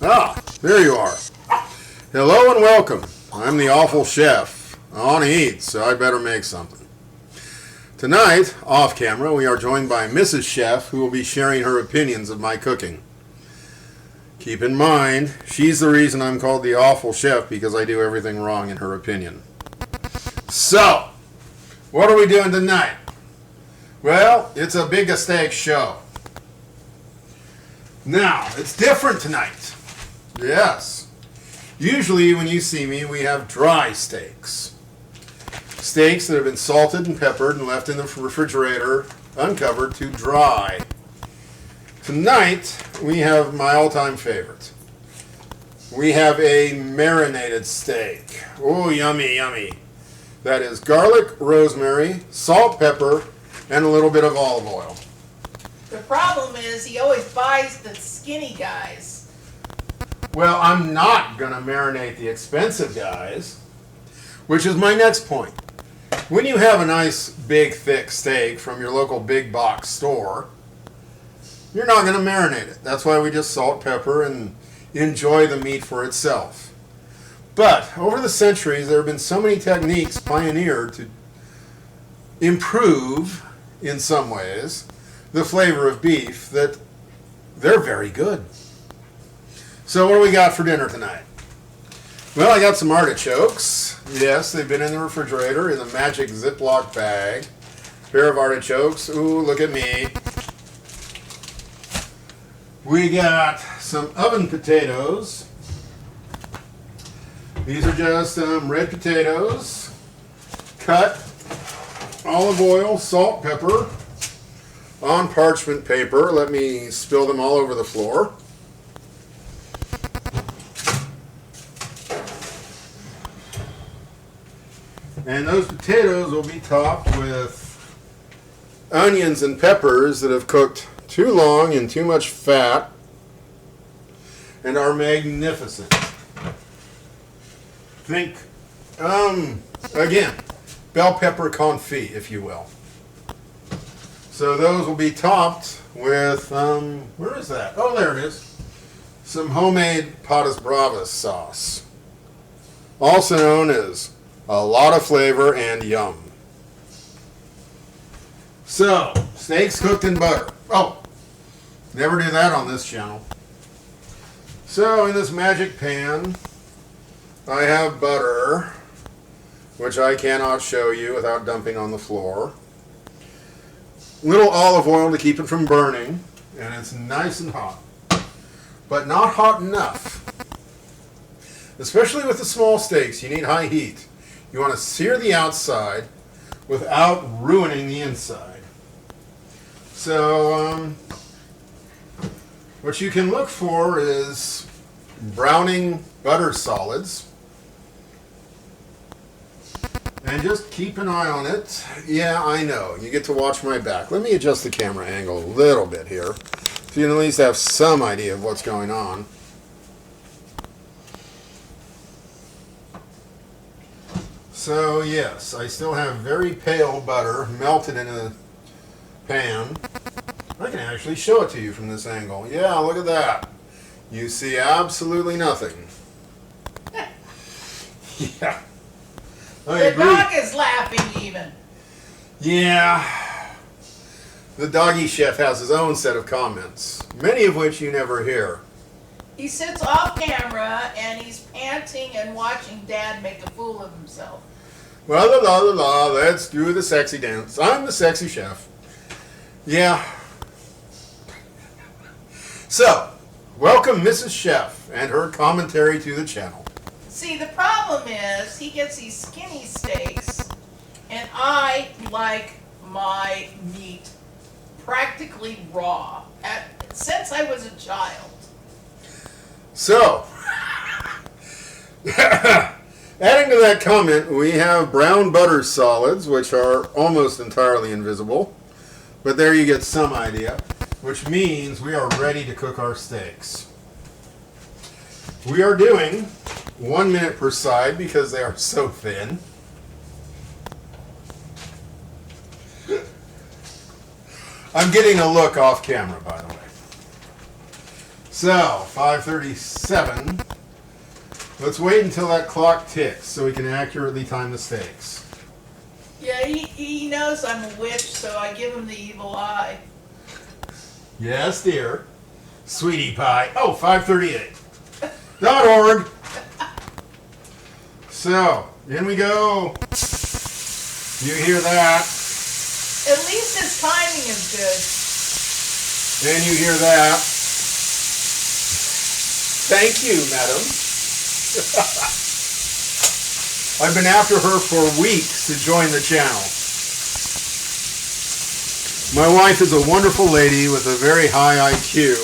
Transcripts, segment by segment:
Ah, there you are. Hello and welcome. I'm the awful chef. I want to eat, so I better make something. Tonight, off camera, we are joined by Mrs. Chef, who will be sharing her opinions of my cooking. Keep in mind, she's the reason I'm called the awful chef, because I do everything wrong in her opinion. So, what are we doing tonight? Well, it's a big steak show. Now, it's different tonight. Yes. Usually when you see me, we have dry steaks. Steaks that have been salted and peppered and left in the refrigerator, uncovered, to dry. Tonight, we have my all-time favorite. We have a marinated steak. Oh, yummy, yummy. That is garlic, rosemary, salt, pepper, and a little bit of olive oil. The problem is he always buys the skinny guys. Well, I'm not going to marinate the expensive guys, which is my next point. When you have a nice, big, thick steak from your local big box store, you're not going to marinate it. That's why we just salt, pepper, and enjoy the meat for itself. But over the centuries, there have been so many techniques pioneered to improve, in some ways, the flavor of beef that they're very good. So what do we got for dinner tonight? Well, I got some artichokes. Yes, they've been in the refrigerator in the magic Ziploc bag. Pair of artichokes. Ooh, look at me. We got some oven potatoes. These are just red potatoes. Cut. Olive oil, salt, pepper. On parchment paper. Let me spill them all over the floor. And those potatoes will be topped with onions and peppers that have cooked too long in too much fat and are magnificent. Think, again, bell pepper confit, if you will. So those will be topped with, where is that? Oh, there it is. Some homemade Bravas sauce. Also known as a lot of flavor and yum. So, steaks cooked in butter. Oh, never do that on this channel. So, in this magic pan, I have butter, which I cannot show you without dumping on the floor. Little olive oil to keep it from burning, and it's nice and hot, but not hot enough. Especially with the small steaks, you need high heat. You want to sear the outside without ruining the inside. So, what you can look for is browning butter solids. And just keep an eye on it. Yeah, I know. You get to watch my back. Let me adjust the camera angle a little bit here, so you can at least have some idea of what's going on. So yes, I still have very pale butter melted in a pan. I can actually show it to you from this angle. Yeah, look at that. You see absolutely nothing. Yeah. I agree. The dog is laughing even. Yeah. The doggy chef has his own set of comments, many of which you never hear. He sits off camera and he's panting and watching Dad make a fool of himself. Well, la la la, let's do the sexy dance. I'm the sexy chef. Yeah. So, welcome Mrs. Chef and her commentary to the channel. See, the problem is he gets these skinny steaks, and I like my meat practically raw since I was a child. So, adding to that comment, we have brown butter solids, which are almost entirely invisible, but there you get some idea, which means we are ready to cook our steaks. We are doing 1 minute per side because they are so thin. I'm getting a look off camera, by the way. So, 5:37. Let's wait until that clock ticks so we can accurately time the steaks. Yeah, he knows I'm a witch, so I give him the evil eye. Yes, dear. Sweetie pie. Oh, 538.org. So, in we go. You hear that? At least his timing is good. And you hear that? Thank you, madam. I've been after her for weeks to join the channel. My wife is a wonderful lady with a very high IQ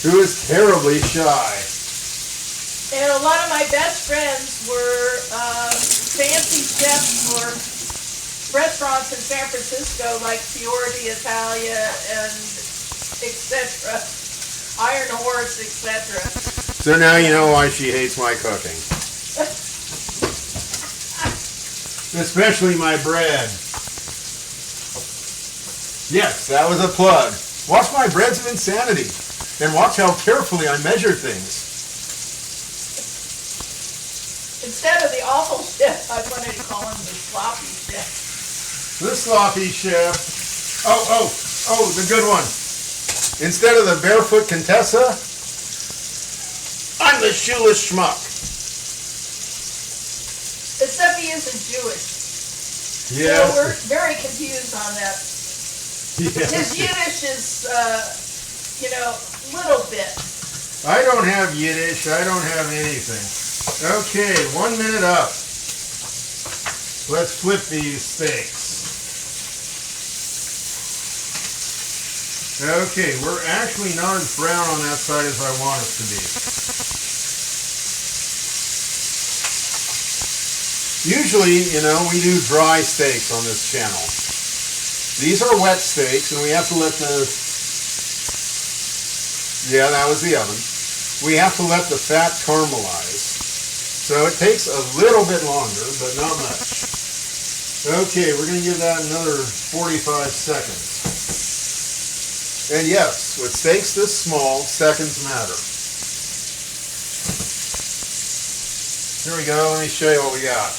who is terribly shy. And a lot of my best friends were fancy chefs for restaurants in San Francisco like Fiore d'Italia and etc. Iron Horse, etc. So now you know why she hates my cooking. Especially my bread. Yes, that was a plug. Watch my breads of insanity. And watch how carefully I measure things. Instead of the awful chef, I wanted to call him the sloppy chef. The sloppy chef. Oh, the good one. Instead of the barefoot Contessa, I'm the shoeless schmuck. Except he isn't Jewish. Yes. So we're very confused on that. Yes. His Yiddish is, little bit. I don't have Yiddish. I don't have anything. Okay, 1 minute up. Let's flip these steaks. Okay, we're actually not as brown on that side as I want us to be. Usually, we do dry steaks on this channel. These are wet steaks, and we have to let the... Yeah, that was the oven. We have to let the fat caramelize. So it takes a little bit longer, but not much. Okay, we're going to give that another 45 seconds. And yes, with steaks this small, seconds matter. Here we go. Let me show you what we got.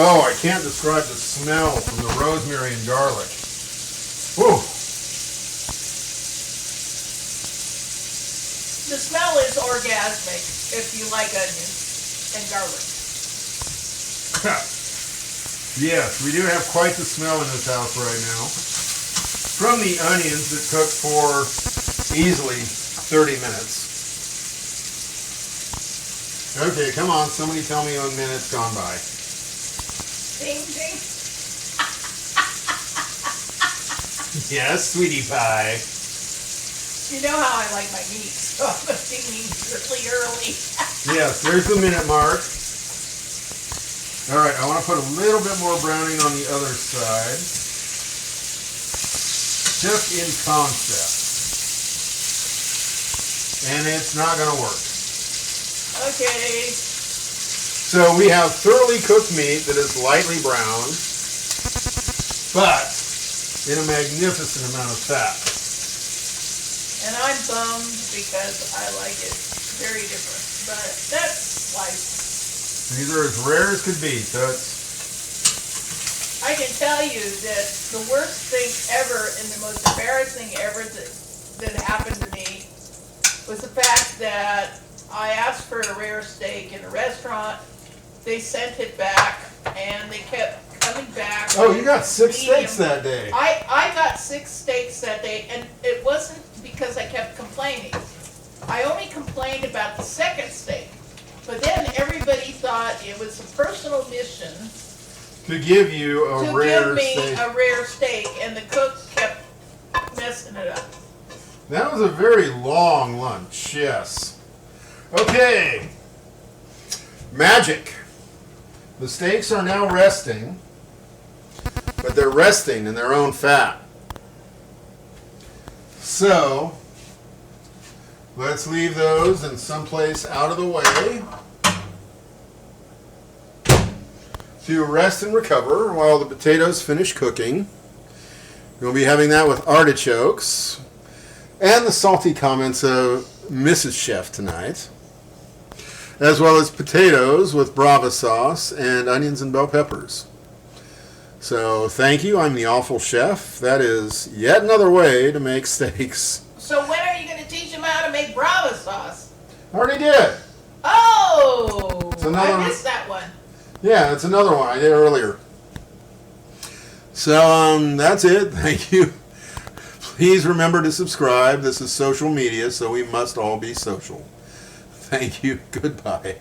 Oh, I can't describe the smell from the rosemary and garlic. Whew. The smell is orgasmic if you like onions and garlic. Yes, we do have quite the smell in this house right now. From the onions that cook for easily 30 minutes. Okay, come on, somebody tell me when minutes gone by. Ding, ding. Yes, sweetie pie. You know how I like my meat, so I'm thinking really early. Yes, there's the minute mark. All right, I want to put a little bit more browning on the other side. Just in concept. And it's not going to work. Okay. So we have thoroughly cooked meat that is lightly browned, but in a magnificent amount of fat. And I'm bummed because I like it very different. But that's life. These are as rare as could be, so it's... I can tell you that the worst thing ever and the most embarrassing ever that happened to me was the fact that I asked for a rare steak in a restaurant. They sent it back, and they kept coming back. Oh, you got 6 medium. steaks that day. I got 6 steaks that day, and it wasn't because I kept complaining. I only complained about the second steak. But then everybody thought it was a personal mission To give you a to rare give me steak. a rare steak, and the cooks kept messing it up. That was a very long lunch, yes. Okay. Magic. The steaks are now resting, but they're resting in their own fat. So, let's leave those in someplace out of the way to rest and recover while the potatoes finish cooking. We'll be having that with artichokes and the salty comments of Mrs. Chef tonight, as well as potatoes with Bravas sauce and onions and bell peppers. So thank you. I'm the Awful Chef. That is yet another way to make steaks. So when are you going to teach them how to make Bravas sauce? I already did. Oh, It's another- I missed that one. Yeah, it's another one I did earlier. So that's it. Thank you. Please remember to subscribe. This is social media, so we must all be social. Thank you. Goodbye.